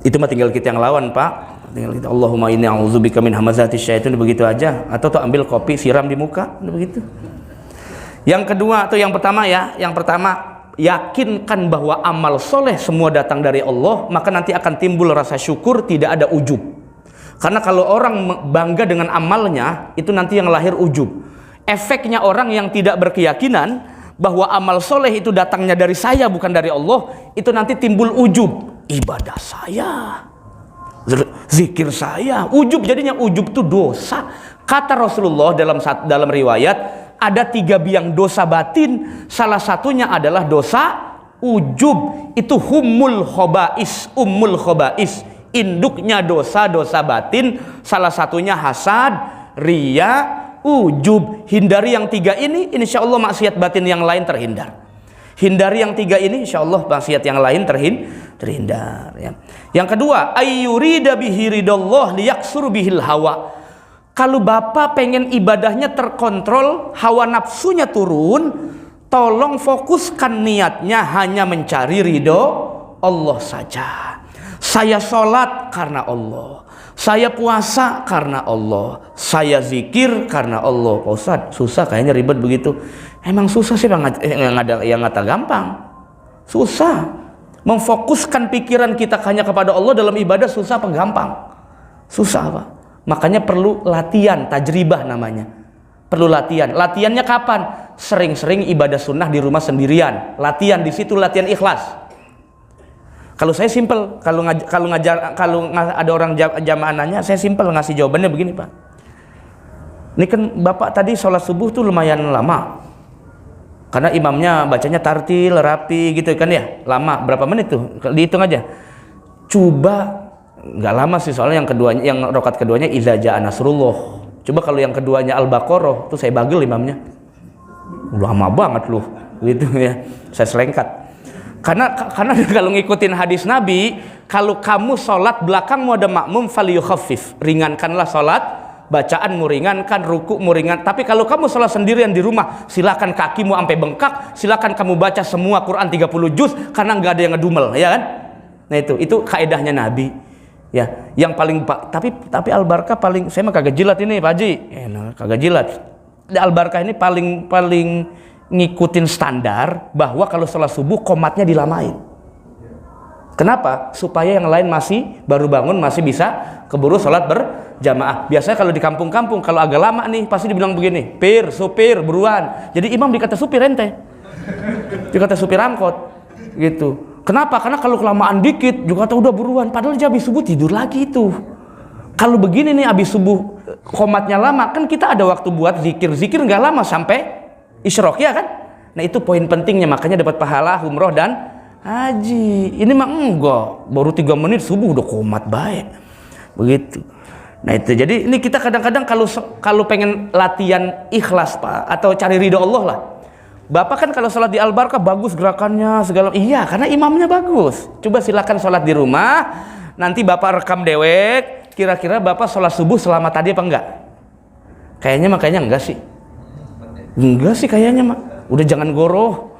Itu mah tinggal kita yang lawan Pak. Tinggal kita, Allahumma inni a'udzubika min hamazati syaitan, begitu aja. Atau tuh ambil kopi siram di muka, begitu. Yang kedua atau yang pertama ya, yakinkan bahwa amal soleh semua datang dari Allah, maka nanti akan timbul rasa syukur, tidak ada ujub. Karena kalau orang bangga dengan amalnya, itu nanti yang lahir ujub. Efeknya orang yang tidak berkeyakinan bahwa amal soleh itu datangnya dari saya bukan dari Allah, itu nanti timbul ujub. Ibadah saya, zikir saya, ujub. Jadinya ujub itu dosa. Kata Rasulullah dalam riwayat, ada 3 biang dosa batin, salah satunya adalah dosa ujub. Itu ummul khobais, induknya dosa-dosa batin, salah satunya hasad, riya, ujub. Hindari yang 3 ini, insya Allah maksiat batin yang lain terhindar. Hindari yang 3 ini, insya Allah maksiat yang lain terhindar ya. Yang kedua, ayyurida bihi ridallah liyaksuru bihil hawa. Kalau bapak pengen ibadahnya terkontrol, hawa nafsunya turun, tolong fokuskan niatnya hanya mencari ridho Allah saja. Saya sholat karena Allah, saya puasa karena Allah, saya zikir karena Allah. Pak Ustadz, susah kayaknya, ribet begitu. Emang susah sih, yang ngata gampang. Susah. Memfokuskan pikiran kita hanya kepada Allah dalam ibadah susah apa gampang? Susah, Pak. Makanya perlu latihan, tajribah namanya. Perlu latihan. Latihannya kapan? Sering-sering ibadah sunnah di rumah sendirian. Latihan di situ, latihan ikhlas. Kalau saya simpel, kalau ada orang jamaah nanya, saya simpel ngasih jawabannya begini, Pak. Ini kan Bapak tadi sholat subuh tuh lumayan lama, karena imamnya bacanya tartil, rapi gitu kan ya, lama. Berapa menit tuh? Dihitung aja. Coba, nggak lama sih, soalnya yang rakaat keduanya idza jaa nasrullah. Coba kalau yang keduanya Al-Baqarah, tuh saya bagel imamnya. Lama banget loh, gitu ya. Saya selengkat. Karena kalau ngikutin hadis Nabi, kalau kamu sholat belakangmu ada makmum, falyukhaffif, ringankanlah sholat, bacaanmu ringankan, rukukmu ringan. Tapi kalau kamu sholat sendirian di rumah, silakan kakimu sampai bengkak, silakan kamu baca semua Quran 30 juz, karena nggak ada yang ngedumel, ya kan? Nah itu kaedahnya Nabi. Ya, yang paling tapi Al-Barkah paling, saya mah kagak jilat ini Pak Haji, kagak jilat. Al-Barkah ini paling ngikutin standar bahwa kalau sholat subuh qomatnya dilamain. Kenapa? Supaya yang lain masih baru bangun masih bisa keburu sholat berjamaah. Biasanya kalau di kampung-kampung kalau agak lama nih pasti dibilang begini, supir buruan. Jadi imam dikata supir ente, dikata supir angkot gitu. Kenapa? Karena kalau kelamaan dikit juga kata udah buruan, padahal dia habis subuh tidur lagi itu. Kalau begini nih habis subuh qomatnya lama, kan kita ada waktu buat zikir nggak lama sampai isyrok, ya kan? Nah itu poin pentingnya, makanya dapat pahala umroh dan haji. Ini mah enggak, baru 3 menit subuh udah qomat baik. Begitu. Nah itu, jadi ini kita kadang-kadang kalau pengen latihan ikhlas Pak, atau cari ridho Allah lah. Bapak kan kalau sholat di Al-Barkah bagus gerakannya segala, iya karena imamnya bagus. Coba silakan sholat di rumah, nanti Bapak rekam dewek, kira-kira Bapak sholat subuh selama tadi apa enggak? Kayaknya enggak sih. Enggak sih kayaknya mah. Udah jangan goroh.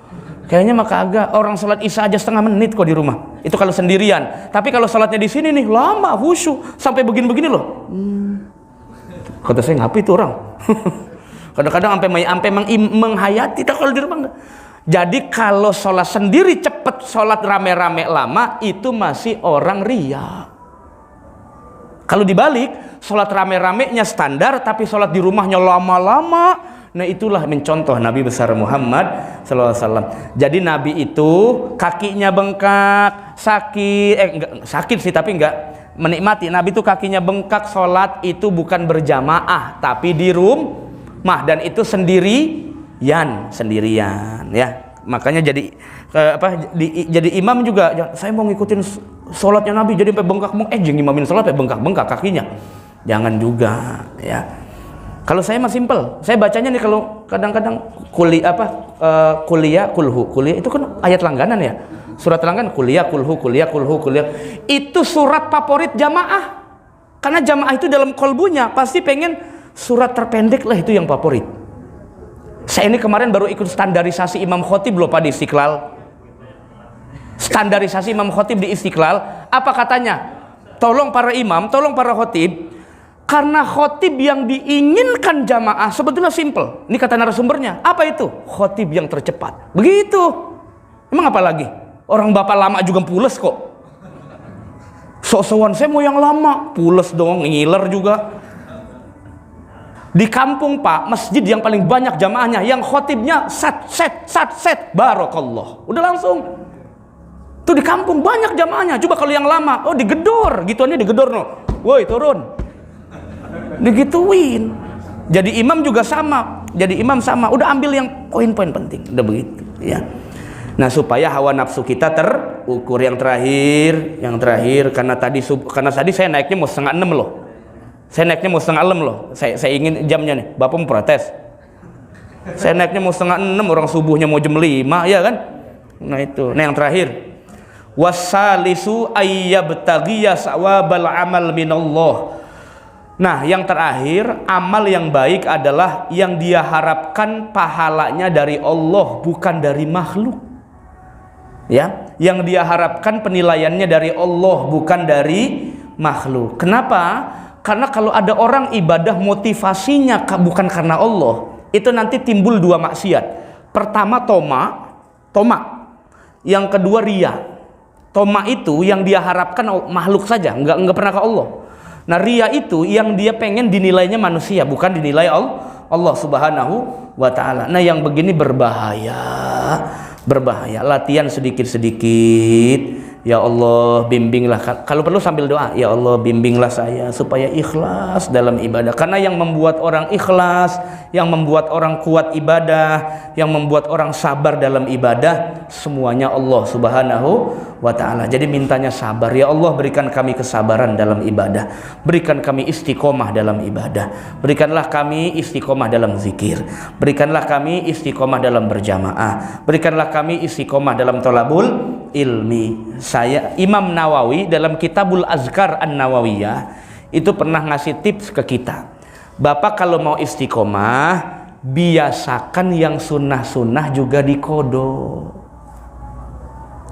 Kayaknya mah kagak. Orang sholat isya aja setengah menit kok di rumah. Itu kalau sendirian. Tapi kalau sholatnya di sini nih lama, khusyuk, sampai begini-begini loh. Kata saya ngapain itu orang? Kadang-kadang sampai menghayati. Tak kalau di rumah enggak. Jadi kalau sholat sendiri cepet, sholat rame-rame lama, itu masih orang ria. Kalau dibalik, sholat rame-ramenya standar, tapi sholat di rumahnya lama-lama. Nah itulah mencontoh Nabi besar Muhammad SAW. Jadi Nabi itu kakinya bengkak, sakit sih tapi enggak menikmati. Nabi itu kakinya bengkak, sholat itu bukan berjamaah tapi di rumah, dan itu sendirian ya. Makanya jadi jadi imam juga, saya mau ngikutin sholatnya Nabi jadi sampai bengkak, jangan imamin sholat sampai bengkak kakinya, jangan juga ya. Kalau saya mah simpel, saya bacanya nih kalau kadang-kadang kuliah itu kan ayat langganan ya, surat langganan kuliah itu surat favorit jamaah, karena jamaah itu dalam kolbunya pasti pengen surat terpendek lah itu yang favorit. Saya ini kemarin baru ikut standarisasi Imam Khotib loh Pak di Istiqlal, standarisasi Imam Khotib di Istiqlal. Apa katanya? Tolong para imam, tolong para khotib, karena khotib yang diinginkan jamaah sebetulnya simple. Ini kata narasumbernya. Apa itu? Khotib yang tercepat. Begitu. Emang apa lagi? Orang bapak lama juga pules kok. Sok-sokan saya mau yang lama, pules dong, ngiler juga. Di kampung Pak, masjid yang paling banyak jamaahnya, yang khotibnya set, barokallah. Udah langsung. Tuh di kampung banyak jamaahnya. Coba kalau yang lama, digedor, gituannya digedor no. Woi turun. Digituin. Jadi imam juga sama. Udah ambil yang poin-poin penting. Udah begitu ya. Nah supaya hawa nafsu kita terukur. Yang terakhir karena tadi saya naiknya mau 5:30 loh. Saya naiknya mau 5:30 loh. Saya ingin jamnya nih. Bapak mau protes. Saya naiknya mau 5:30, orang subuhnya mau jam 5 ya kan. Nah itu. Nah yang terakhir, wasalisu ayyabtaghiya sawabal amal minallah. Nah yang terakhir, amal yang baik adalah yang dia harapkan pahalanya dari Allah, bukan dari makhluk ya. yang dia harapkan penilaiannya dari Allah bukan dari makhluk. Kenapa? Karena kalau ada orang ibadah motivasinya bukan karena Allah, itu nanti timbul dua maksiat. Pertama toma. Yang kedua ria. Toma itu yang dia harapkan makhluk saja, enggak pernah ke Allah. Nah, ria itu yang dia pengen dinilainya manusia, bukan dinilai Allah Subhanahu wa ta'ala. Nah, yang begini berbahaya. Latihan sedikit-sedikit. Ya Allah, bimbinglah. Kalau perlu sambil doa, ya Allah, bimbinglah saya supaya ikhlas dalam ibadah. Karena yang membuat orang ikhlas, yang membuat orang kuat ibadah, yang membuat orang sabar dalam ibadah, semuanya Allah Subhanahu wa ta'ala. Jadi mintanya sabar. Ya Allah, berikan kami kesabaran dalam ibadah. Berikan kami istiqomah dalam ibadah. Berikanlah kami istiqomah dalam zikir. Berikanlah kami istiqomah dalam berjamaah. Berikanlah kami istiqomah dalam thalabul ilmi. Imam Nawawi dalam Kitabul Azkar An-Nawawiyah itu pernah ngasih tips ke kita. Bapak kalau mau istiqomah, biasakan yang sunnah-sunnah juga dikodo.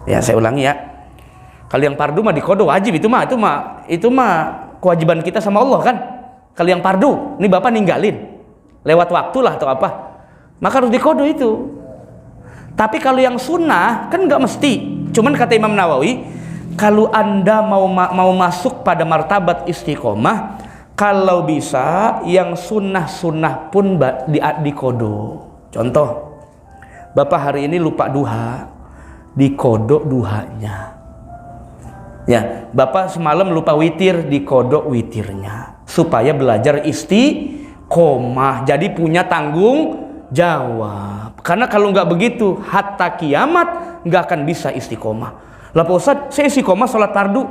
Ya, saya ulangi ya. Kalau yang fardu mah dikodo wajib, itu mah kewajiban kita sama Allah kan. Kalau yang fardu, ini Bapak ninggalin lewat waktu lah atau apa, maka harus dikodo itu. Tapi kalau yang sunnah kan nggak mesti. Cuman kata Imam Nawawi, kalau Anda mau masuk pada martabat istiqomah, kalau bisa yang sunnah pun dikodo. Contoh, Bapak hari ini lupa duha, dikodok duhanya. Ya, Bapak semalam lupa witir, dikodok witirnya, supaya belajar istiqomah, jadi punya tanggung jawab. Karena kalau nggak begitu, hatta kiamat nggak akan bisa istiqomah. Lah Pak Ustadz, saya istiqomah sholat fardu.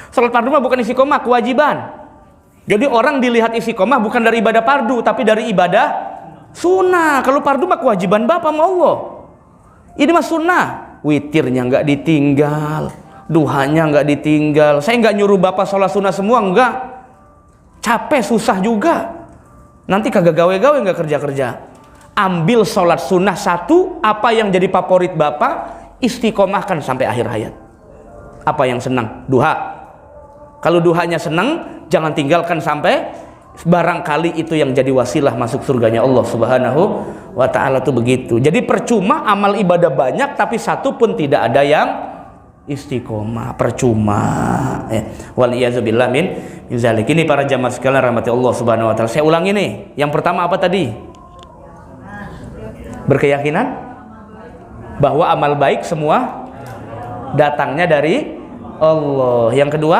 Sholat fardu mah bukan istiqomah, kewajiban. Jadi orang dilihat istiqomah bukan dari ibadah fardu, tapi dari ibadah sunnah. Kalau fardu mah kewajiban Bapak sama Allah. Ini mah sunnah. Witirnya nggak ditinggal, duhanya nggak ditinggal. Saya nggak nyuruh Bapak sholat sunnah semua, nggak. Capek, susah juga. Nanti kagak gawe-gawe, nggak kerja-kerja. Ambil sholat sunnah satu, apa yang jadi favorit Bapak, istiqomahkan sampai akhir hayat. Apa yang senang? Duha. Kalau duhanya senang, jangan tinggalkan sampai barangkali itu yang jadi wasilah masuk surganya Allah Subhanahu wa ta'ala. Tuh begitu. Jadi percuma amal ibadah banyak tapi satu pun tidak ada yang istiqomah, percuma. Waliyazubillah min zalik. Ini para jamaah sekalian rahmati Allah Subhanahu wa ta'ala. Saya ulangi nih. Yang pertama apa tadi? Berkeyakinan bahwa amal baik semua datangnya dari Allah. Yang kedua,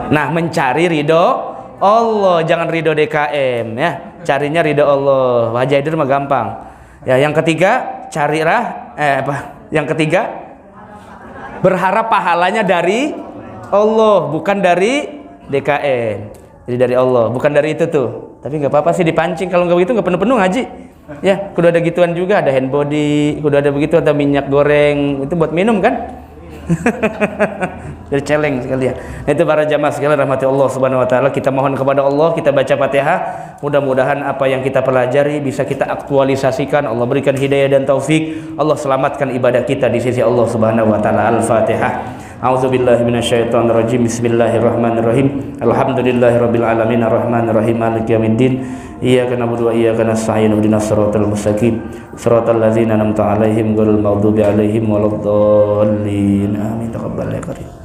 nah, mencari ridho Allah, jangan ridho DKM ya, carinya ridho Allah. Wah, Jaidir mah gampang. Ya, yang ketiga, Yang ketiga, berharap pahalanya dari Allah, bukan dari DKM. Jadi dari Allah, bukan dari itu tuh. Tapi nggak apa-apa sih dipancing. Kalau nggak begitu nggak penuh-penuh ngaji. Ya, kudu ada gituan juga, ada hand body, kudu ada begitu, ada minyak goreng, itu buat minum kan? Dari celeng sekalian. Itu para jamaah sekalian rahmati Allah Subhanahu wa taala, kita mohon kepada Allah, kita baca Fatihah, mudah-mudahan apa yang kita pelajari bisa kita aktualisasikan. Allah berikan hidayah dan taufik, Allah selamatkan ibadah kita di sisi Allah Subhanahu wa taala. Al-Fatihah. A'udzubillahi minasyaitonirrajim. Bismillahirrahmanirrahim. Alhamdulillahirabbil alamin arrahmanirrahim maliki yaumiddin. Iyyaka na'budu wa iyyaka nasta'in ihdinas siratal mustaqim siratal ladzina an'amta 'alaihim ghairil maghdubi 'alaihim waladdallin. Amin. Taqabbal ya karim.